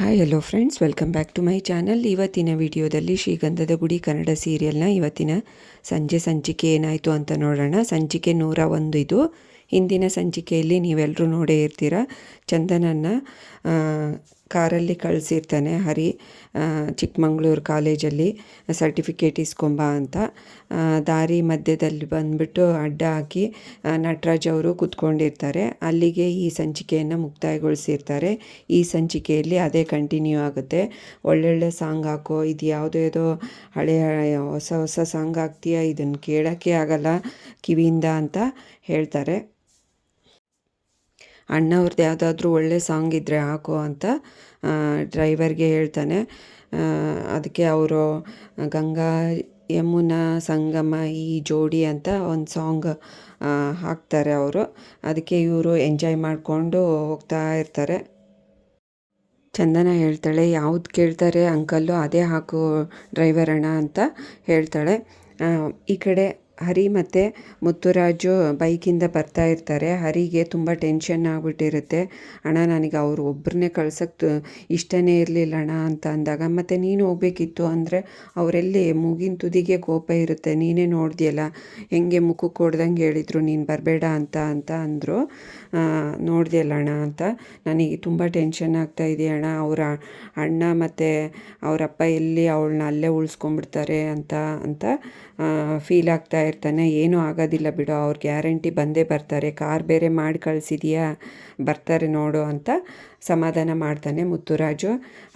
Hi hello friends, welcome back to my channel. ಇವತ್ತಿನ ವಿಡಿಯೋದಲ್ಲಿ ಶ್ರೀಗಂಧದ ಗುಡಿ ಕನ್ನಡ ಸೀರಿಯಲ್ನ ಇವತ್ತಿನ ಸಂಚಿಕೆ ಏನಾಯಿತು ಅಂತ ನೋಡೋಣ. ಸಂಚಿಕೆ 101 ಇದು. ಹಿಂದಿನ ಸಂಚಿಕೆಯಲ್ಲಿ ನೀವೆಲ್ಲರೂ ನೋಡೇ ಇರ್ತೀರ. ಚಂದನನ್ನು ಕಾರಲ್ಲಿ ಕಳಿಸಿರ್ತಾನೆ ಹರಿ ಚಿಕ್ಕಮಂಗ್ಳೂರು ಕಾಲೇಜಲ್ಲಿ ಸರ್ಟಿಫಿಕೇಟ್ ಇಸ್ಕೊಂಬ ಅಂತ. ದಾರಿ ಮಧ್ಯದಲ್ಲಿ ಬಂದುಬಿಟ್ಟು ಅಡ್ಡ ಹಾಕಿ ನಟರಾಜ್ ಅವರು ಕೂತ್ಕೊಂಡಿರ್ತಾರೆ. ಅಲ್ಲಿಗೆ ಈ ಸಂಚಿಕೆಯನ್ನು ಮುಕ್ತಾಯಗೊಳಿಸಿರ್ತಾರೆ. ಈ ಸಂಚಿಕೆಯಲ್ಲಿ ಅದೇ ಕಂಟಿನ್ಯೂ ಆಗುತ್ತೆ. ಒಳ್ಳೊಳ್ಳೆ ಸಾಂಗ್ ಹಾಕೋ, ಇದು ಯಾವುದೇದೋ ಹಳೆಯ ಹೊಸ ಸಾಂಗ್ ಹಾಕ್ತೀಯ, ಇದನ್ನು ಕೇಳೋಕ್ಕೆ ಆಗಲ್ಲ ಕಿವಿಯಿಂದ ಅಂತ ಹೇಳ್ತಾರೆ. ಅಣ್ಣವ್ರದ್ದು ಯಾವುದಾದ್ರೂ ಒಳ್ಳೆ ಸಾಂಗ್ ಇದ್ದರೆ ಹಾಕೋ ಅಂತ ಡ್ರೈವರ್ಗೆ ಹೇಳ್ತಾನೆ. ಅದಕ್ಕೆ ಅವರು ಗಂಗಾ ಯಮುನಾ ಸಂಗಮ ಈ ಜೋಡಿ ಅಂತ ಒಂದು ಸಾಂಗ್ ಹಾಕ್ತಾರೆ ಅವರು. ಅದಕ್ಕೆ ಇವರು ಎಂಜಾಯ್ ಮಾಡಿಕೊಂಡು ಹೋಗ್ತಾ ಇರ್ತಾರೆ. ಚಂದನ ಹೇಳ್ತಾಳೆ, ಯಾವ್ದು ಕೇಳ್ತಾರೆ ಅಂಕಲ್ಲು ಅದೇ ಹಾಕು ಡ್ರೈವರ್ ಅಣ್ಣ ಅಂತ ಹೇಳ್ತಾಳೆ. ಈ ಕಡೆ ಹರಿ ಮತ್ತು ಮುತ್ತುರಾಜು ಬೈಕಿಂದ ಬರ್ತಾ ಇರ್ತಾರೆ. ಹರಿಗೆ ತುಂಬ ಟೆನ್ಷನ್ ಆಗಿಬಿಟ್ಟಿರುತ್ತೆ. ಅಣ್ಣ, ನನಗೆ ಅವರು ಒಬ್ಬರನ್ನೇ ಕಳ್ಸೋಕ್ಕೆ ಇಷ್ಟನೇ ಇರಲಿಲ್ಲ ಅಣ್ಣ ಅಂತ ಅಂದಾಗ, ಮತ್ತು ನೀನು ಹೋಗ್ಬೇಕಿತ್ತು ಅಂದರೆ ಅವರೆಲ್ಲಿ ಮೂಗಿನ ತುದಿಗೆ ಕೋಪ ಇರುತ್ತೆ, ನೀನೇ ನೋಡ್ದಿಯಲ್ಲ ಹೆಂಗೆ ಮುಖಕ್ಕೆ ಹೊಡ್ದಂಗೆ ಹೇಳಿದರು ನೀನು ಬರಬೇಡ ಅಂತ ಅಂದರು. ನೋಡ್ದಿಯಲ್ಲ ಅಣ್ಣ ಅಂತ, ನನಗೆ ತುಂಬ ಟೆನ್ಷನ್ ಆಗ್ತಾ ಇದೆಯಣ್ಣ, ಅವರ ಅಣ್ಣ ಮತ್ತು ಅವರಪ್ಪ ಎಲ್ಲಿ ಅವಳನ್ನ ಅಲ್ಲೇ ಉಳಿಸ್ಕೊಂಡ್ಬಿಡ್ತಾರೆ ಅಂತ ಫೀಲ್ ಆಗ್ತಾ ಇರ್ತಾನೆ. ಏನೂ ಆಗೋದಿಲ್ಲ ಬಿಡು, ಅವ್ರು ಗ್ಯಾರಂಟಿ ಬಂದೇ ಬರ್ತಾರೆ, ಕಾರ್ ಬೇರೆ ಮಾಡಿ ಕಳಿಸಿದೀಯಾ, ಬರ್ತಾರೆ ನೋಡು ಅಂತ ಸಮಾಧಾನ ಮಾಡ್ತಾನೆ ಮುತ್ತುರಾಜು.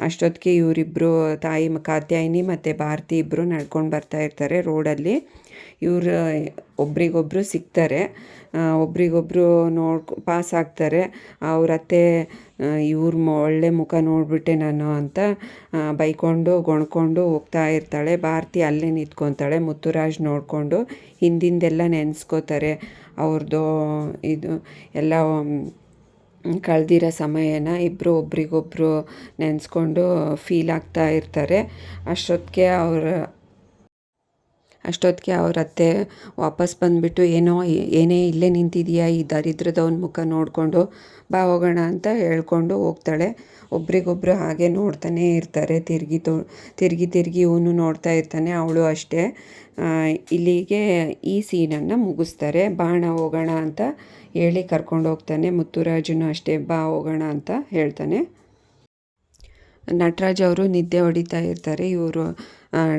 ಅಷ್ಟೊತ್ತಿಗೆ ಇವರಿಬ್ಬರು ತಾಯಿ ಕಾತ್ಯಾಯಿನಿ ಮತ್ತು ಭಾರತಿ ಇಬ್ಬರು ನಡ್ಕೊಂಡು ಬರ್ತಾ ಇರ್ತಾರೆ ರೋಡಲ್ಲಿ. ಇವರು ಒಬ್ರಿಗೊಬ್ಬರು ಸಿಗ್ತಾರೆ, ಒಬ್ರಿಗೊಬ್ಬರು ಪಾಸ್ ಆಗ್ತಾರೆ. ಅವರತ್ತೆ ಇವ್ರ ಒಳ್ಳೆ ಮುಖ ನೋಡಿಬಿಟ್ಟೆ ನಾನು ಅಂತ ಬೈಕೊಂಡು ಗೊಣ್ಕೊಂಡು ಹೋಗ್ತಾ ಇರ್ತಾಳೆ. ಭಾರತಿ ಅಲ್ಲೇ ನಿಂತ್ಕೊತಾಳೆ. ಮುತ್ತುರಾಜ್ ನೋಡಿಕೊಂಡು ಹಿಂದಿಂದೆಲ್ಲ ನೆನೆಸ್ಕೋತಾರೆ ಅವ್ರದ್ದು ಇದು ಎಲ್ಲ ಕಳೆದಿರೋ ಸಮಯನ. ಇಬ್ಬರು ಒಬ್ರಿಗೊಬ್ಬರು ನೆನೆಸ್ಕೊಂಡು ಫೀಲ್ ಆಗ್ತಾ ಇರ್ತಾರೆ. ಅಷ್ಟೊತ್ತಿಗೆ ಅವ್ರ ಅತ್ತೆ ವಾಪಸ್ ಬಂದುಬಿಟ್ಟು, ಏನೇ ಇಲ್ಲೇ ನಿಂತಿದೆಯಾ ಈ ದರಿದ್ರದವನ ಮುಖ ನೋಡಿಕೊಂಡು, ಬಾ ಹೋಗೋಣ ಅಂತ ಹೇಳ್ಕೊಂಡು ಹೋಗ್ತಾಳೆ. ಒಬ್ರಿಗೊಬ್ಬರು ಹಾಗೆ ನೋಡ್ತಾನೇ ಇರ್ತಾರೆ. ತಿರುಗಿ ಇವನು ನೋಡ್ತಾ ಇರ್ತಾನೆ, ಅವಳು ಅಷ್ಟೇ. ಇಲ್ಲಿಗೆ ಈ ಸೀನನ್ನು ಮುಗಿಸ್ತಾರೆ. ಬಾಣ ಹೋಗೋಣ ಅಂತ ಹೇಳಿ ಕರ್ಕೊಂಡು ಹೋಗ್ತಾನೆ. ಮುತ್ತುರಾಜನು ಅಷ್ಟೇ, ಬಾ ಹೋಗೋಣ ಅಂತ ಹೇಳ್ತಾನೆ. ನಟರಾಜ್ ಅವರು ನಿದ್ದೆ ಹೊಡಿತಾ ಇರ್ತಾರೆ. ಇವರು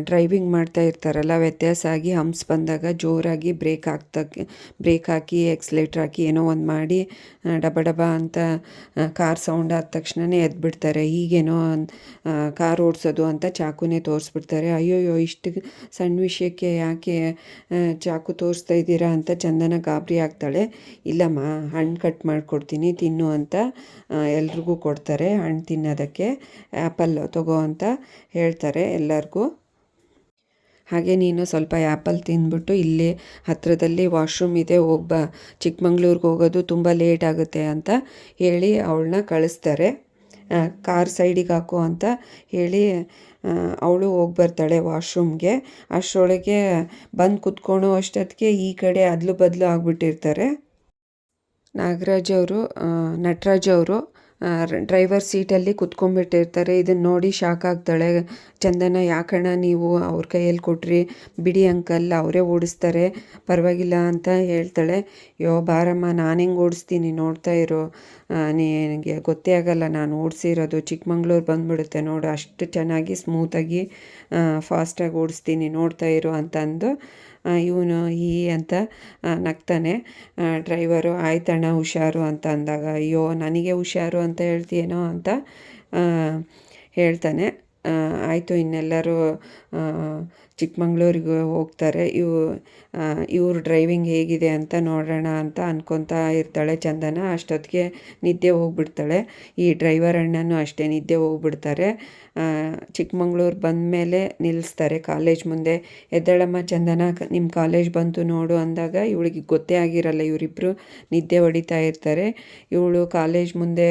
ಡ್ರೈವಿಂಗ್ ಮಾಡ್ತಾ ಇರ್ತಾರಲ್ಲ, ವ್ಯತ್ಯಾಸ ಆಗಿ ಹಂಪ್ಸ್ ಬಂದಾಗ ಜೋರಾಗಿ ಬ್ರೇಕ್ ಹಾಕಿ ಎಕ್ಸ್ಲೇಟ್ರ್ ಹಾಕಿ ಏನೋ ಒಂದು ಮಾಡಿ ಡಬ ಅಂತ ಕಾರ್ ಸೌಂಡ್ ಆದ ತಕ್ಷಣವೇ ಎದ್ಬಿಡ್ತಾರೆ. ಹೀಗೇನೋ ಕಾರ್ ಓಡಿಸೋದು ಅಂತ ಚಾಕುನೇ ತೋರಿಸ್ಬಿಡ್ತಾರೆ. ಅಯ್ಯೋಯ್ಯೋ, ಇಷ್ಟು ಸಣ್ಣ ವಿಷಯಕ್ಕೆ ಯಾಕೆ ಚಾಕು ತೋರಿಸ್ತಾ ಇದ್ದೀರಾ ಅಂತ ಚಂದನ ಗಾಬರಿ ಆಗ್ತಾಳೆ. ಇಲ್ಲಮ್ಮ, ಹಣ್ಣು ಕಟ್ ಮಾಡಿಕೊಡ್ತೀನಿ ತಿನ್ನು ಅಂತ ಎಲ್ರಿಗೂ ಕೊಡ್ತಾರೆ ಹಣ್ಣು ತಿನ್ನೋದಕ್ಕೆ. ಆ್ಯಪಲ್ ತಗೋ ಅಂತ ಹೇಳ್ತಾರೆ ಎಲ್ಲರಿಗೂ. ಹಾಗೆ ನೀನು ಸ್ವಲ್ಪ ಆ್ಯಪಲ್ ತಿಂದ್ಬಿಟ್ಟು ಇಲ್ಲೇ ಹತ್ತಿರದಲ್ಲಿ ವಾಶ್ರೂಮ್ ಇದೆ, ಹೋಗ್ಬಾ, ಚಿಕ್ಕಮಂಗ್ಳೂರಿಗೆ ಹೋಗೋದು ತುಂಬ ಲೇಟ್ ಆಗುತ್ತೆ ಅಂತ ಹೇಳಿ ಅವಳನ್ನ ಕಳಿಸ್ತಾರೆ. ಕಾರ್ ಸೈಡಿಗೆ ಹಾಕೋ ಅಂತ ಹೇಳಿ ಅವಳು ಹೋಗಿ ಬರ್ತಾಳೆ ವಾಶ್ರೂಮ್ಗೆ. ಅಷ್ಟರೊಳಗೆ ಬಂದು ಕುತ್ಕೊಳ್ಳೋ ಅಷ್ಟೊತ್ತಿಗೆ ಈ ಕಡೆ ಅದಲು ಬದಲು ಆಗಿಬಿಟ್ಟಿರ್ತಾರೆ. ನಟರಾಜ್ ಅವರು ಡ್ರೈವರ್ ಸೀಟಲ್ಲಿ ಕುತ್ಕೊಂಡ್ಬಿಟ್ಟಿರ್ತಾರೆ. ಇದನ್ನು ನೋಡಿ ಶಾಕ್ ಆಗ್ತಾಳೆ ಚಂದನ. ಯಾಕಣ್ಣ ನೀವು ಅವ್ರ ಕೈಯಲ್ಲಿ ಕೊಟ್ರಿ, ಬಿಡಿ ಅಂಕಲ್ ಅವರೇ ಓಡಿಸ್ತಾರೆ, ಪರವಾಗಿಲ್ಲ ಅಂತ ಹೇಳ್ತಾಳೆ. ಬಾರಮ್ಮ, ನಾನು ಹೆಂಗೆ ಓಡಿಸ್ತೀನಿ ನೋಡ್ತಾ ಇರೋ, ನಿನಗೆ ಗೊತ್ತೇ ಆಗಲ್ಲ ನಾನು ಓಡಿಸಿರೋದು, ಚಿಕ್ಕಮಂಗ್ಳೂರು ಬಂದುಬಿಡುತ್ತೆ ನೋಡು, ಅಷ್ಟು ಚೆನ್ನಾಗಿ ಸ್ಮೂತಾಗಿ ಫಾಸ್ಟಾಗಿ ಓಡಿಸ್ತೀನಿ, ನೋಡ್ತಾ ಇರೋ ಅಂತಂದು ಇವನು ಅಂತ ನಗ್ತಾನೆ. ಡ್ರೈವರು ಆಯ್ತಣ್ಣ ಹುಷಾರು ಅಂತ ಅಂದಾಗ, ಅಯ್ಯೋ ನನಗೆ ಹುಷಾರು ಅಂತ ಹೇಳ್ತೀಯೇನೋ ಅಂತ ಹೇಳ್ತಾನೆ. ಆಯಿತು, ಇನ್ನೆಲ್ಲರೂ ಚಿಕ್ಕಮಂಗ್ಳೂರಿಗೆ ಹೋಗ್ತಾರೆ. ಇವ್ರ ಡ್ರೈವಿಂಗ್ ಹೇಗಿದೆ ಅಂತ ನೋಡೋಣ ಅಂತ ಅನ್ಕೊತಾ ಇರ್ತಾಳೆ ಚಂದನ. ಅಷ್ಟೊತ್ತಿಗೆ ನಿದ್ದೆ ಹೋಗ್ಬಿಡ್ತಾಳೆ. ಈ ಡ್ರೈವರ್ ಅಣ್ಣನೂ ಅಷ್ಟೇ ನಿದ್ದೆ ಹೋಗ್ಬಿಡ್ತಾರೆ. ಚಿಕ್ಕಮಂಗ್ಳೂರು ಬಂದಮೇಲೆ ನಿಲ್ಲಿಸ್ತಾರೆ ಕಾಲೇಜ್ ಮುಂದೆ. ಎದ್ದೇಳಮ್ಮ ಚಂದನ, ನಿಮ್ಮ ಕಾಲೇಜ್ ಬಂತು ನೋಡು ಅಂದಾಗ ಇವಳಿಗೆ ಗೊತ್ತೇ ಆಗಿರಲ್ಲ, ಇವರಿಬ್ಬರು ನಿದ್ದೆ ಹೊಡಿತಾ ಇರ್ತಾರೆ. ಇವಳು ಕಾಲೇಜ್ ಮುಂದೆ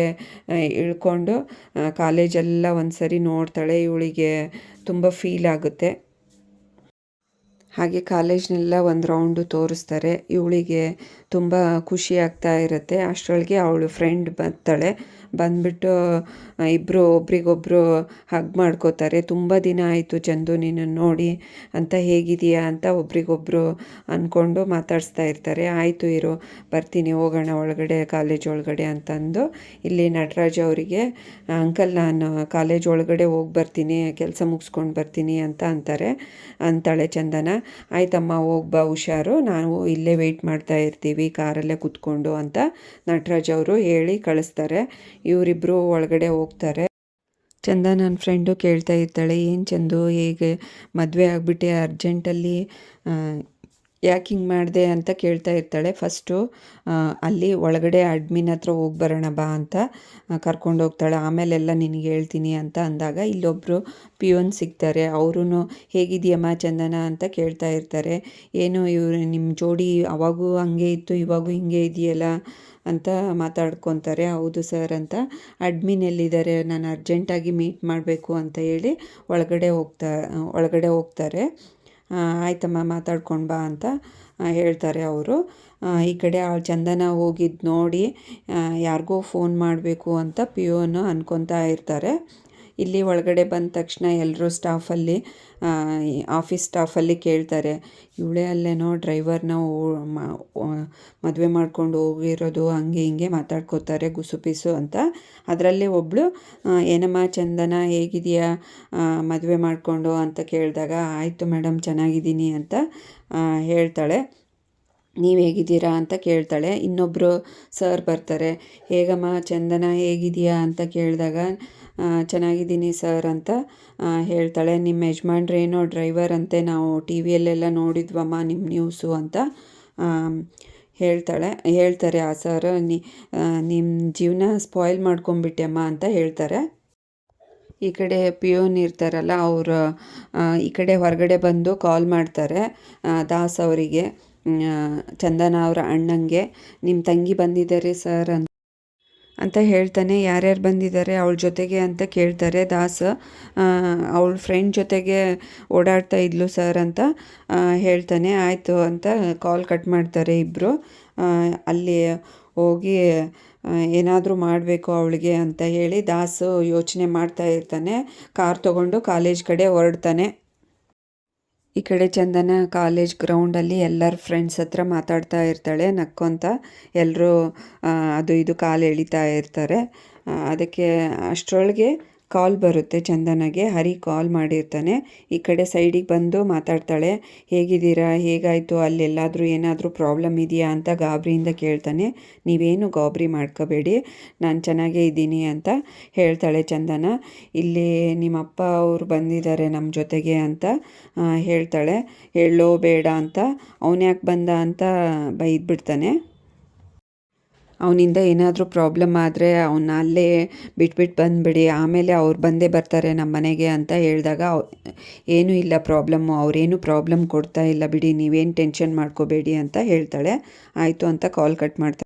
ಇಳ್ಕೊಂಡು ಕಾಲೇಜೆಲ್ಲ ಒಂದು ಸರಿ ನೋಡ್ತಾಳೆ. ಇವಳಿಗೆ ತುಂಬ ಫೀಲ್ ಆಗುತ್ತೆ. ಹಾಗೆ ಕಾಲೇಜ್ನೆಲ್ಲ ಒಂದು ರೌಂಡು ತೋರಿಸ್ತಾರೆ. ಇವಳಿಗೆ ತುಂಬ ಖುಷಿ ಆಗ್ತಾ ಇರುತ್ತೆ. ಅಷ್ಟರೊಳಗೆ ಅವಳು ಫ್ರೆಂಡ್ ಬರ್ತಾಳೆ. ಬಂದ್ಬಿಟ್ಟು ಇಬ್ಬರು ಒಬ್ರಿಗೊಬ್ಬರು ಹಗ್ ಮಾಡ್ಕೋತಾರೆ. ತುಂಬ ದಿನ ಆಯಿತು ಚಂದು ನಿನ್ನನ್ನು ನೋಡಿ ಅಂತ, ಹೇಗಿದೆಯಾ ಅಂತ ಒಬ್ರಿಗೊಬ್ಬರು ಅಂದ್ಕೊಂಡು ಮಾತಾಡಿಸ್ತಾ ಇರ್ತಾರೆ. ಆಯಿತು ಇರು, ಬರ್ತೀನಿ, ಹೋಗೋಣ ಒಳಗಡೆ, ಕಾಲೇಜ್ ಒಳಗಡೆ ಅಂತಂದು ಇಲ್ಲಿ ನಟರಾಜ್ ಅವರಿಗೆ, ಅಂಕಲ್ ನಾನು ಕಾಲೇಜ್ ಒಳಗಡೆ ಹೋಗಿ ಬರ್ತೀನಿ, ಕೆಲಸ ಮುಗಿಸ್ಕೊಂಡು ಬರ್ತೀನಿ ಅಂತ ಅಂತಾಳೆ ಚಂದನ. ಆಯ್ತಮ್ಮ ಹೋಗಿ ಬಾ, ಹುಷಾರು, ನಾವು ಇಲ್ಲೇ ವೆಯ್ಟ್ ಮಾಡ್ತಾ ಇರ್ತೀವಿ ಕಾರಲ್ಲೇ ಕೂತ್ಕೊಂಡು ಅಂತ ನಟರಾಜ್ ಅವರು ಹೇಳಿ ಕಳಿಸ್ತಾರೆ. ಇವರಿಬ್ಬರು ಒಳಗಡೆ ಹೋಗ್ತಾರೆ. ಚಂದ ನನ್ನ ಫ್ರೆಂಡು ಕೇಳ್ತಾ ಇರ್ತಾಳೆ, ಏನು ಚಂದು ಹೇಗೆ ಮದುವೆ ಆಗಿಬಿಟ್ಟೆ ಅರ್ಜೆಂಟಲ್ಲಿ, ಯಾಕೆ ಹಿಂಗೆ ಮಾಡಿದೆ ಅಂತ ಕೇಳ್ತಾ ಇರ್ತಾಳೆ. ಫಸ್ಟು ಅಲ್ಲಿ ಒಳಗಡೆ ಅಡ್ಮಿನ್ ಹತ್ರ ಹೋಗಿ ಬರೋಣ ಬಾ ಅಂತ ಕರ್ಕೊಂಡು ಹೋಗ್ತಾಳೆ. ಆಮೇಲೆಲ್ಲ ನಿನಗೆ ಹೇಳ್ತೀನಿ ಅಂತ ಅಂದಾಗ ಇಲ್ಲೊಬ್ಬರು ಪಿಯೋನ್ ಸಿಗ್ತಾರೆ. ಅವರು ಹೇಗಿದೆಯಮ್ಮ ಚಂದನ ಅಂತ ಕೇಳ್ತಾ ಇರ್ತಾರೆ. ಏನು ಇವರು ನಿಮ್ಮ ಜೋಡಿ ಅವಾಗೂ ಹಂಗೆ ಇತ್ತು, ಇವಾಗೂ ಹಿಂಗೆ ಇದೆಯಲ್ಲ ಅಂತ ಮಾತಾಡ್ಕೊತಾರೆ. ಹೌದು ಸರ್ ಅಂತ, ಅಡ್ಮಿನ್ ಎಲ್ಲಿದ್ದಾರೆ, ನಾನು ಅರ್ಜೆಂಟಾಗಿ ಮೀಟ್ ಮಾಡಬೇಕು ಅಂತ ಹೇಳಿ ಒಳಗಡೆ ಹೋಗ್ತಾರೆ. ಆಯ್ತಮ್ಮ ಮಾತಾಡ್ಕೊಂಡು ಬಾ ಅಂತ ಹೇಳ್ತಾರೆ ಅವರು. ಈ ಕಡೆ ಚಂದನ ಹೋಗಿದ್ದು ನೋಡಿ ಯಾರಿಗೋ ಫೋನ್ ಮಾಡಬೇಕು ಅಂತ ಪಿಯೋನು ಅನ್ಕೊತಾ ಇರ್ತಾರೆ. ಇಲ್ಲಿ ಒಳಗಡೆ ಬಂದ ತಕ್ಷಣ ಎಲ್ಲರೂ ಸ್ಟಾಫಲ್ಲಿ, ಆಫೀಸ್ ಸ್ಟಾಫಲ್ಲಿ ಕೇಳ್ತಾರೆ, ಇವಳೇ ಅಲ್ಲೇನೋ ಡ್ರೈವರ್ನ ಮದುವೆ ಮಾಡ್ಕೊಂಡು ಹೋಗಿರೋದು, ಹಂಗೆ ಹಿಂಗೆ ಮಾತಾಡ್ಕೋತಾರೆ ಗುಸುಪಿಸು ಅಂತ. ಅದರಲ್ಲಿ ಒಬ್ಬಳು, ಏನಮ್ಮ ಚಂದನ ಹೇಗಿದೆಯಾ ಮದುವೆ ಮಾಡಿಕೊಂಡು ಅಂತ ಕೇಳಿದಾಗ, ಆಯಿತು ಮೇಡಮ್ ಚೆನ್ನಾಗಿದ್ದೀನಿ ಅಂತ ಹೇಳ್ತಾಳೆ. ನೀವು ಹೇಗಿದ್ದೀರಾ ಅಂತ ಕೇಳ್ತಾಳೆ. ಇನ್ನೊಬ್ಬರು ಸರ್ ಬರ್ತಾರೆ, ಹೇಗಮ್ಮ ಚಂದನ ಹೇಗಿದೆಯಾ ಅಂತ ಕೇಳಿದಾಗ, ಚೆನ್ನಾಗಿದ್ದೀನಿ ಸರ್ ಅಂತ ಹೇಳ್ತಾಳೆ. ನಿಮ್ಮ ಯಜಮಾನ್ರೇನೋ ಡ್ರೈವರ್ ಅಂತೆ, ನಾವು ಟಿ ವಿಯಲ್ಲೆಲ್ಲ ನೋಡಿದ್ವಮ್ಮ ನಿಮ್ಮ ನ್ಯೂಸು ಅಂತ ಹೇಳ್ತಾರೆ ಆ ಸರ್. ನಿಮ್ಮ ಜೀವನ ಸ್ಪಾಯ್ಲ್ ಮಾಡ್ಕೊಂಬಿಟ್ಟೆಮ್ಮ ಅಂತ ಹೇಳ್ತಾರೆ. ಈ ಕಡೆ ಪಿಯೋನ್ ಇರ್ತಾರಲ್ಲ ಅವರು ಈ ಕಡೆ ಹೊರಗಡೆ ಬಂದು ಕಾಲ್ ಮಾಡ್ತಾರೆ ದಾಸ್ ಅವರಿಗೆ, ಚಂದನ ಅವರ ಅಣ್ಣಂಗೆ, ನಿಮ್ಮ ತಂಗಿ ಬಂದಿದ್ದಾರೆ ಸರ್ ಅಂತ ಹೇಳ್ತಾನೆ. ಯಾರ್ಯಾರು ಬಂದಿದ್ದಾರೆ ಅವಳ ಜೊತೆಗೆ ಅಂತ ಕೇಳ್ತಾರೆ ದಾಸ್. ಅವಳ ಫ್ರೆಂಡ್ ಜೊತೆಗೆ ಓಡಾಡ್ತಾ ಇದ್ಲು ಸರ್ ಅಂತ ಹೇಳ್ತಾನೆ. ಆಯಿತು ಅಂತ ಕಾಲ್ ಕಟ್ ಮಾಡ್ತಾರೆ ಇಬ್ಬರು. ಅಲ್ಲಿ ಹೋಗಿ ಏನಾದರೂ ಮಾಡಬೇಕು ಅವಳಿಗೆ ಅಂತ ಹೇಳಿ ದಾಸು ಯೋಚನೆ ಮಾಡ್ತಾ ಇರ್ತಾನೆ. ಕಾರ್ ತೊಗೊಂಡು ಕಾಲೇಜ್ ಕಡೆ ಹೊರಡ್ತಾನೆ. ಈ ಕಡೆ ಚಂದನ ಕಾಲೇಜ್ ಗ್ರೌಂಡಲ್ಲಿ ಎಲ್ಲರ ಫ್ರೆಂಡ್ಸ್ ಹತ್ರ ಮಾತಾಡ್ತಾ ಇರ್ತಾಳೆ ನಕ್ಕೊಂತ. ಎಲ್ಲರೂ ಅದು ಇದು ಕಾಲು ಎಳಿತಾ ಇರ್ತಾರೆ. ಅದಕ್ಕೆ ಅಷ್ಟರೊಳಗೆ ಕಾಲ್ ಬರುತ್ತೆ ಚಂದನಗೆ. ಹರಿ ಕಾಲ್ ಮಾಡಿರ್ತಾನೆ. ಈ ಕಡೆ ಸೈಡಿಗೆ ಬಂದು ಮಾತಾಡ್ತಾಳೆ, ಹೇಗಿದ್ದೀರಾ, ಹೇಗಾಯಿತು, ಅಲ್ಲೆಲ್ಲಾದರೂ ಏನಾದರೂ ಪ್ರಾಬ್ಲಮ್ ಇದೆಯಾ ಅಂತ ಗಾಬರಿಯಿಂದ ಕೇಳ್ತಾನೆ. ನೀವೇನು ಗಾಬರಿ ಮಾಡ್ಕೋಬೇಡಿ, ನಾನು ಚೆನ್ನಾಗೇ ಇದ್ದೀನಿ ಅಂತ ಹೇಳ್ತಾಳೆ ಚಂದನ. ಇಲ್ಲಿ ನಿಮ್ಮಪ್ಪ ಅವರು ಬಂದಿದ್ದಾರೆ ನಮ್ಮ ಜೊತೆಗೆ ಅಂತ ಹೇಳ್ತಾಳೆ. ಹೇಳೋ ಬೇಡ ಅಂತ, ಅವನ್ಯಾಕೆ ಬಂದ ಅಂತ ಬೈದ್ಬಿಡ್ತಾನೆ. ಅವನಿಂದ ಏನಾದರೂ ಪ್ರಾಬ್ಲಮ್ ಆದರೆ ಅವನ್ನ ಅಲ್ಲೇ ಬಿಟ್ಬಿಟ್ಟು ಬಂದುಬಿಡಿ, ಆಮೇಲೆ ಅವ್ರು ಬಂದೇ ಬರ್ತಾರೆ ನಮ್ಮ ಮನೆಗೆ ಅಂತ ಹೇಳಿದಾಗ, ಏನೂ ಇಲ್ಲ ಪ್ರಾಬ್ಲಮ್ಮು, ಅವರೇನು ಪ್ರಾಬ್ಲಮ್ ಕೊಡ್ತಾ ಇಲ್ಲ ಬಿಡಿ, ನೀವೇನು ಟೆನ್ಷನ್ ಮಾಡ್ಕೋಬೇಡಿ ಅಂತ ಹೇಳ್ತಾಳೆ. ಆಯಿತು ಅಂತ ಕಾಲ್ ಕಟ್ ಮಾಡ್ತಾಳೆ.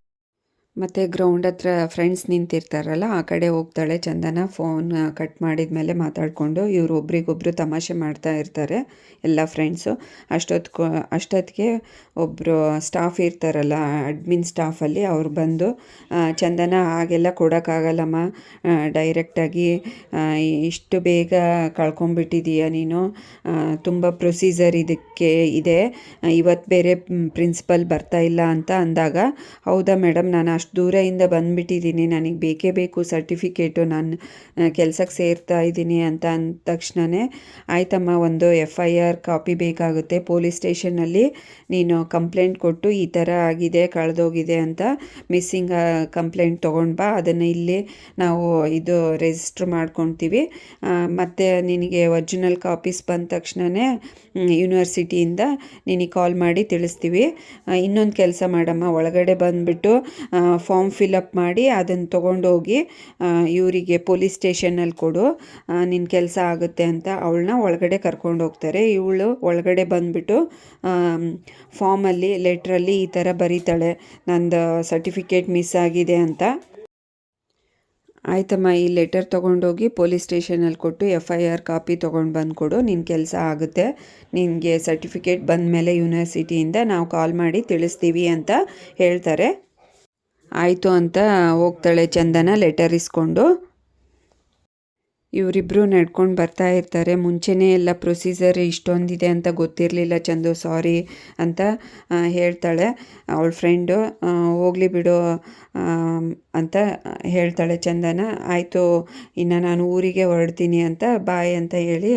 ಮತ್ತು ಗ್ರೌಂಡ್ ಹತ್ರ ಫ್ರೆಂಡ್ಸ್ ನಿಂತಿರ್ತಾರಲ್ಲ ಆ ಕಡೆ ಹೋಗ್ತಾಳೆ ಚಂದನ. ಫೋನ್ ಕಟ್ ಮಾಡಿದ ಮೇಲೆ ಮಾತಾಡಿಕೊಂಡು ಇವರು ಒಬ್ರಿಗೊಬ್ರು ತಮಾಷೆ ಮಾಡ್ತಾ ಇರ್ತಾರೆ ಎಲ್ಲ ಫ್ರೆಂಡ್ಸು. ಅಷ್ಟೊತ್ತಿಗೆ ಒಬ್ಬರು ಸ್ಟಾಫ್ ಇರ್ತಾರಲ್ಲ ಅಡ್ಮಿನ್ ಸ್ಟಾಫಲ್ಲಿ, ಅವ್ರು ಬಂದು, ಚಂದನ ಹಾಗೆಲ್ಲ ಕೊಡೋಕ್ಕಾಗಲ್ಲಮ್ಮ, ಡೈರೆಕ್ಟಾಗಿ ಇಷ್ಟು ಬೇಗ ಕಳ್ಕೊಂಬಿಟ್ಟಿದೀಯ ನೀನು, ತುಂಬ ಪ್ರೊಸೀಜರ್ ಇದಕ್ಕೆ ಇದೆ, ಇವತ್ತು ಬೇರೆ ಪ್ರಿನ್ಸಿಪಲ್ ಬರ್ತಾ ಇಲ್ಲ ಅಂತ ಅಂದಾಗ, ಹೌದಾ ಮೇಡಮ್, ನಾನು ಅಷ್ಟು ದೂರದಿಂದ ಬಂದುಬಿಟ್ಟಿದ್ದೀನಿ, ನನಗೆ ಬೇಕೇ ಬೇಕು ಸರ್ಟಿಫಿಕೇಟು, ನಾನು ಕೆಲಸಕ್ಕೆ ಸೇರ್ತಾ ಇದ್ದೀನಿ ಅಂತ ಅಂದ ತಕ್ಷಣವೇ, ಆಯ್ತಮ್ಮ ಒಂದು FIR ಕಾಪಿ ಬೇಕಾಗುತ್ತೆ, ಪೊಲೀಸ್ ಸ್ಟೇಷನಲ್ಲಿ ನೀನು ಕಂಪ್ಲೇಂಟ್ ಕೊಟ್ಟು ಈ ಥರ ಆಗಿದೆ, ಕಳೆದೋಗಿದೆ ಅಂತ ಮಿಸ್ಸಿಂಗ್ ಕಂಪ್ಲೇಂಟ್ ತೊಗೊಂಡು ಬಾ, ಅದನ್ನು ಇಲ್ಲಿ ನಾವು ಇದು ರಿಜಿಸ್ಟ್ರ್ ಮಾಡ್ಕೊತೀವಿ, ಮತ್ತು ನಿನಗೆ ಒರಿಜಿನಲ್ ಕಾಪೀಸ್ ಬಂದ ತಕ್ಷಣವೇ ಯೂನಿವರ್ಸಿಟಿಯಿಂದ ನಿನಗೆ ಕಾಲ್ ಮಾಡಿ ತಿಳಿಸ್ತೀವಿ. ಇನ್ನೊಂದು ಕೆಲಸ ಮಾಡಮ್ಮ, ಒಳಗಡೆ ಬಂದುಬಿಟ್ಟು ಫಾರ್ಮ್ ಫಿಲಪ್ ಮಾಡಿ ಅದನ್ನು ತೊಗೊಂಡೋಗಿ ಇವರಿಗೆ ಪೊಲೀಸ್ ಸ್ಟೇಷನಲ್ಲಿ ಕೊಡು, ನಿನ್ನ ಕೆಲಸ ಆಗುತ್ತೆ ಅಂತ ಅವಳನ್ನ ಒಳಗಡೆ ಕರ್ಕೊಂಡು ಹೋಗ್ತಾರೆ. ಇವಳು ಒಳಗಡೆ ಬಂದುಬಿಟ್ಟು ಫಾರ್ಮಲ್ಲಿ ಲೆಟ್ರಲ್ಲಿ ಈ ಥರ ಬರೀತಾಳೆ, ನಂದು ಸರ್ಟಿಫಿಕೇಟ್ ಮಿಸ್ ಆಗಿದೆ ಅಂತ. ಆಯ್ತಮ್ಮ, ಈ ಲೆಟರ್ ತೊಗೊಂಡೋಗಿ ಪೊಲೀಸ್ ಸ್ಟೇಷನಲ್ಲಿ ಕೊಟ್ಟು FIR ಕಾಪಿ ತೊಗೊಂಡು ಬಂದು ಕೊಡು, ನಿನ್ನ ಕೆಲಸ ಆಗುತ್ತೆ, ನಿನಗೆ ಸರ್ಟಿಫಿಕೇಟ್ ಬಂದ ಮೇಲೆ ಯೂನಿವರ್ಸಿಟಿಯಿಂದ ನಾವು ಕಾಲ್ ಮಾಡಿ ತಿಳಿಸ್ತೀವಿ ಅಂತ ಹೇಳ್ತಾರೆ. ಆಯಿತು ಅಂತ ಹೋಗ್ತಾಳೆ ಚಂದನ ಲೆಟರ್ ಇಸ್ಕೊಂಡು. ಇವರಿಬ್ಬರು ನಡ್ಕೊಂಡು ಬರ್ತಾ ಇರ್ತಾರೆ. ಮುಂಚೆನೇ ಎಲ್ಲ ಪ್ರೊಸೀಜರ್ ಇಷ್ಟೊಂದಿದೆ ಅಂತ ಗೊತ್ತಿರಲಿಲ್ಲ ಚಂದು, ಸಾರಿ ಅಂತ ಹೇಳ್ತಾಳೆ ಅವಳ ಫ್ರೆಂಡು. ಹೋಗಲಿ ಬಿಡು ಅಂತ ಹೇಳ್ತಾಳೆ ಚಂದನ. ಆಯಿತು ಇನ್ನು ನಾನು ಊರಿಗೆ ಹೊರಡ್ತೀನಿ ಅಂತ ಬಾಯ್ ಅಂತ ಹೇಳಿ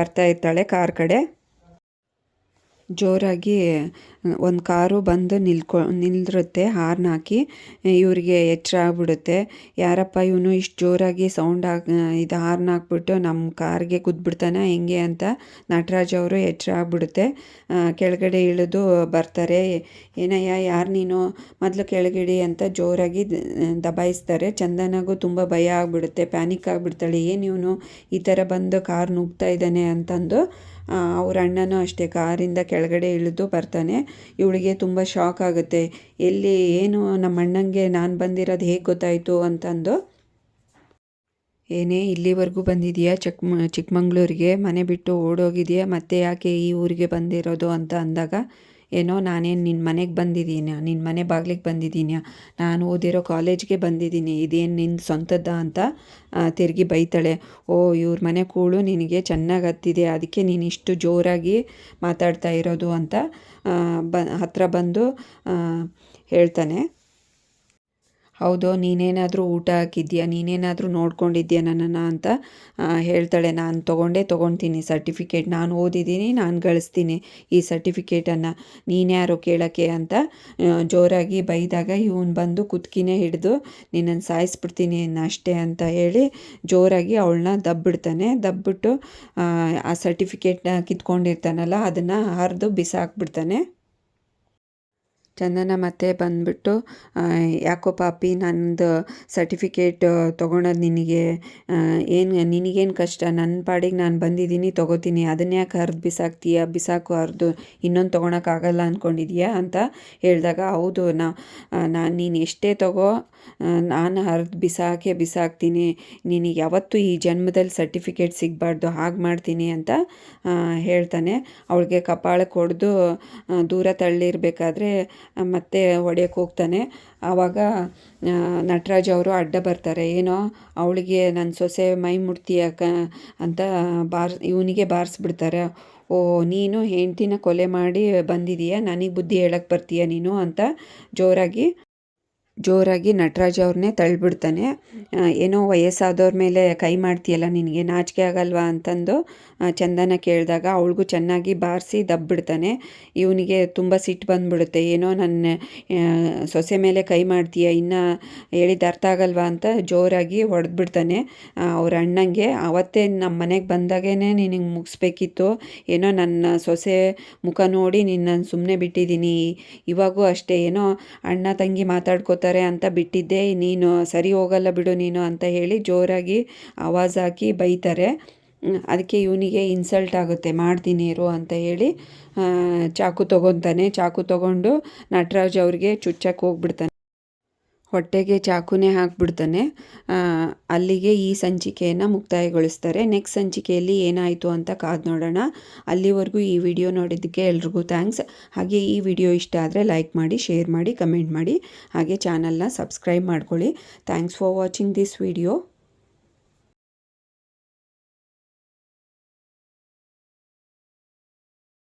ಬರ್ತಾ ಇರ್ತಾಳೆ ಕಾರ್ ಕಡೆ. ಜೋರಾಗಿ ಒಂದು ಕಾರು ಬಂದು ನಿಲ್ಲಿರುತ್ತೆ ಹಾರ್ನ್ ಹಾಕಿ. ಇವರಿಗೆ ಎಚ್ಚರ ಆಗ್ಬಿಡುತ್ತೆ, ಯಾರಪ್ಪ ಇವನು ಇಷ್ಟು ಜೋರಾಗಿ ಇದು ಹಾರ್ನ್ ಹಾಕ್ಬಿಟ್ಟು ನಮ್ಮ ಕಾರ್ಗೆ ಕುದ್ಬಿಡ್ತಾನೆ ಹೆಂಗೆ ಅಂತ. ನಟರಾಜ್ ಅವರು ಎಚ್ಚರ ಆಗ್ಬಿಡುತ್ತೆ. ಕೆಳಗಡೆ ಇಳಿದು ಬರ್ತಾರೆ. ಏನಯ್ಯ ಯಾರು ನೀನು, ಮೊದಲು ಕೆಳಗಿಡಿ ಅಂತ ಜೋರಾಗಿ ದಬಾಯಿಸ್ತಾರೆ. ಚಂದನಗೂ ತುಂಬ ಭಯ ಆಗಿಬಿಡುತ್ತೆ, ಪ್ಯಾನಿಕ್ ಆಗಿಬಿಡ್ತಾಳೆ. ಏನು ಇವನು ಈ ಥರ ಬಂದು ಕಾರ್ ನುಗ್ತಾ ಇದ್ದಾನೆ ಅಂತಂದು. ಅವ್ರ ಅಣ್ಣನೂ ಅಷ್ಟೇ ಕಾರಿಂದ ಕೆಳಗಡೆ ಇಳಿದು ಬರ್ತಾನೆ. ಇವಳಿಗೆ ತುಂಬ ಶಾಕ್ ಆಗುತ್ತೆ, ಎಲ್ಲಿ ಏನು ನಮ್ಮ ಅಣ್ಣಂಗೆ ನಾನು ಬಂದಿರೋದು ಹೇಗೆ ಗೊತ್ತಾಯಿತು ಅಂತಂದು. ಏನೇ ಇಲ್ಲಿವರೆಗೂ ಬಂದಿದೆಯಾ ಚಿಕ್ಕಮಂಗ್ಳೂರಿಗೆ, ಮನೆ ಬಿಟ್ಟು ಓಡೋಗಿದೆಯಾ, ಮತ್ತೆ ಯಾಕೆ ಈ ಊರಿಗೆ ಬಂದಿರೋದು ಅಂತ ಅಂದಾಗ, ಏನೋ ನಾನೇನು ನಿನ್ನ ಮನೆಗೆ ಬಂದಿದ್ದೀನಿ, ನಿನ್ನ ಮನೆ ಬಾಗಿಲಿಗೆ ಬಂದಿದ್ದೀನಿ, ನಾನು ಓದಿರೋ ಕಾಲೇಜ್ಗೆ ಬಂದಿದ್ದೀನಿ, ಇದೇನು ನಿನ್ನ ಸ್ವಂತದ್ದ ಅಂತ ತಿರುಗಿ ಬೈತಾಳೆ. ಓ ಇವ್ರ ಮನೆ ಕೂಳು ನಿನಗೆ ಚೆನ್ನಾಗಿ ಹತ್ತಿದೆ, ಅದಕ್ಕೆ ನೀನು ಇಷ್ಟು ಜೋರಾಗಿ ಮಾತಾಡ್ತಾ ಇರೋದು ಅಂತ ಹತ್ರ ಬಂದು ಹೇಳ್ತಾನೆ. ಹೌದು, ನೀನೇನಾದರೂ ಊಟ ಹಾಕಿದ್ಯಾ, ನೀನೇನಾದರೂ ನೋಡ್ಕೊಂಡಿದ್ಯಾ ನನ್ನನ್ನು ಅಂತ ಹೇಳ್ತಾಳೆ. ನಾನು ತೊಗೊಳ್ತೀನಿ ಸರ್ಟಿಫಿಕೇಟ್, ನಾನು ಓದಿದ್ದೀನಿ, ನಾನು ಗಳಿಸ್ತೀನಿ ಈ ಸರ್ಟಿಫಿಕೇಟನ್ನು, ನೀನ್ಯಾರು ಕೇಳೋಕ್ಕೆ ಅಂತ ಜೋರಾಗಿ ಬೈದಾಗ ಇವನು ಬಂದು ಕುತ್ಕಿನೇ ಹಿಡಿದು ನಿನ್ನನ್ನು ಸಾಯಿಸ್ಬಿಡ್ತೀನಿ ಅಷ್ಟೇ ಅಂತ ಹೇಳಿ ಜೋರಾಗಿ ಅವಳನ್ನ ದಬ್ಬಿಟ್ಟು ಆ ಸರ್ಟಿಫಿಕೇಟ್ನ ಕಿತ್ಕೊಂಡಿರ್ತಾನಲ್ಲ ಅದನ್ನು ಹರಿದು ಬಿಸಾಕ್ಬಿಡ್ತಾನೆ. ಚಂದನ ಮತ್ತೆ ಬಂದುಬಿಟ್ಟು, ಯಾಕೋ ಪಾಪಿ ನನ್ನದು ಸರ್ಟಿಫಿಕೇಟ್ ತೊಗೊಳೋದು ನಿನಗೇನು ಕಷ್ಟ, ನನ್ನ ಪಾಡಿಗೆ ನಾನು ಬಂದಿದ್ದೀನಿ ತೊಗೋತೀನಿ, ಅದನ್ನ ಯಾಕೆ ಹರಿದು ಬಿಸಾಕು ಹರಿದು, ಇನ್ನೊಂದು ತೊಗೊಳಕ್ಕಾಗಲ್ಲ ಅಂದ್ಕೊಂಡಿದ್ಯಾ ಅಂತ ಹೇಳಿದಾಗ, ಹೌದು ನೀನು ಎಷ್ಟೇ ತಗೋ ನಾನು ಹರಿದು ಬಿಸಾಕ್ತೀನಿ, ನಿನಗೆ ಯಾವತ್ತೂ ಈ ಜನ್ಮದಲ್ಲಿ ಸರ್ಟಿಫಿಕೇಟ್ ಸಿಗಬಾರ್ದು, ಹಾಗೆ ಮಾಡ್ತೀನಿ ಅಂತ ಹೇಳ್ತಾನೆ. ಅವಳಿಗೆ ಕಪಾಳಕ್ಕೆ ಹೊಡೆದು ದೂರ ತಳ್ಳಿರಬೇಕಾದ್ರೆ ಮತ್ತೆ ಹೊಡೆಯೋಕ್ಕೆ ಹೋಗ್ತಾನೆ. ಆವಾಗ ನಟರಾಜ್ ಅವರು ಅಡ್ಡ ಬರ್ತಾರೆ. ಏನೋ ಅವಳಿಗೆ ನನ್ನ ಸೊಸೆ ಮೈ ಮುಟ್ತೀಯ ಅಂತ ಇವನಿಗೆ ಬಾರಿಸ್ಬಿಡ್ತಾರೆ. ಓ ನೀನು ಹೆಂಡ್ತಿನ ಕೊಲೆ ಮಾಡಿ ಬಂದಿದೀಯ, ನನಗೆ ಬುದ್ಧಿ ಹೇಳಕ್ಕೆ ಬರ್ತೀಯ ನೀನು ಅಂತ ಜೋರಾಗಿ ನಟರಾಜ್ ಅವ್ರನ್ನೇ ತಳ್ಳಿಬಿಡ್ತಾನೆ. ಏನೋ ವಯಸ್ಸಾದವ್ರ ಮೇಲೆ ಕೈ ಮಾಡ್ತೀಯಲ್ಲ, ನಿನಗೆ ನಾಚಿಕೆ ಆಗಲ್ವಾ ಅಂತಂದು ಚಂದನ ಕೇಳಿದಾಗ ಅವಳಿಗೂ ಚೆನ್ನಾಗಿ ಬಾರಿಸಿ ದಬ್ಬಿಡ್ತಾನೆ. ಇವನಿಗೆ ತುಂಬ ಸಿಟ್ಟು ಬಂದುಬಿಡುತ್ತೆ, ಏನೋ ನನ್ನ ಸೊಸೆ ಮೇಲೆ ಕೈ ಮಾಡ್ತೀಯ, ಇನ್ನು ಹೇಳಿದ್ದು ಅರ್ಥ ಆಗಲ್ವಾ ಅಂತ ಜೋರಾಗಿ ಹೊಡೆದ್ಬಿಡ್ತಾನೆ ಅವ್ರ ಅಣ್ಣಂಗೆ. ಅವತ್ತೇ ನಮ್ಮ ಮನೆಗೆ ಬಂದಾಗೇ ನಿನಗೆ ಮುಗಿಸ್ಬೇಕಿತ್ತು, ಏನೋ ನನ್ನ ಸೊಸೆ ಮುಖ ನೋಡಿ ನಿನ್ನನ್ನು ಸುಮ್ಮನೆ ಬಿಟ್ಟಿದ್ದೀನಿ, ಇವಾಗೂ ಅಷ್ಟೇ ಏನೋ ಅಣ್ಣ ತಂಗಿ ಮಾತಾಡ್ಕೋತಾರೆ ಅಂತ ಬಿಟ್ಟಿದ್ದೆ, ನೀನು ಸರಿ ಹೋಗಲ್ಲ ಬಿಡು ನೀನು ಅಂತ ಹೇಳಿ ಜೋರಾಗಿ ಆವಾಜ್ ಹಾಕಿ ಬೈತಾರೆ. ಅದಕ್ಕೆ ಇವನಿಗೆ ಇನ್ಸಲ್ಟ್ ಆಗುತ್ತೆ, ಮಾಡ್ತೀನಿ ಇರು ಅಂತ ಹೇಳಿ ಚಾಕು ತೊಗೊಂಡು ನಟರಾಜ್ ಅವ್ರಿಗೆ ಚುಚ್ಚಕ್ಕೆ ಹೋಗ್ಬಿಡ್ತಾನೆ. ಹೊಟ್ಟೆಗೆ ಚಾಕುನೇ ಹಾಕ್ಬಿಡ್ತಾನೆ. ಅಲ್ಲಿಗೆ ಈ ಸಂಚಿಕೆಯನ್ನು ಮುಕ್ತಾಯಗೊಳಿಸ್ತಾರೆ. ನೆಕ್ಸ್ಟ್ ಸಂಚಿಕೆಯಲ್ಲಿ ಏನಾಯಿತು ಅಂತ ಕಾದು ನೋಡೋಣ. ಅಲ್ಲಿವರೆಗೂ ಈ ವಿಡಿಯೋ ನೋಡಿದ್ದಕ್ಕೆ ಎಲ್ರಿಗೂ ಥ್ಯಾಂಕ್ಸ್. ಹಾಗೆ ಈ ವಿಡಿಯೋ ಇಷ್ಟ ಆದರೆ ಲೈಕ್ ಮಾಡಿ, ಶೇರ್ ಮಾಡಿ, ಕಮೆಂಟ್ ಮಾಡಿ, ಹಾಗೆ ಚಾನಲ್ನ ಸಬ್ಸ್ಕ್ರೈಬ್ ಮಾಡ್ಕೊಳ್ಳಿ. Thanks for watching this video.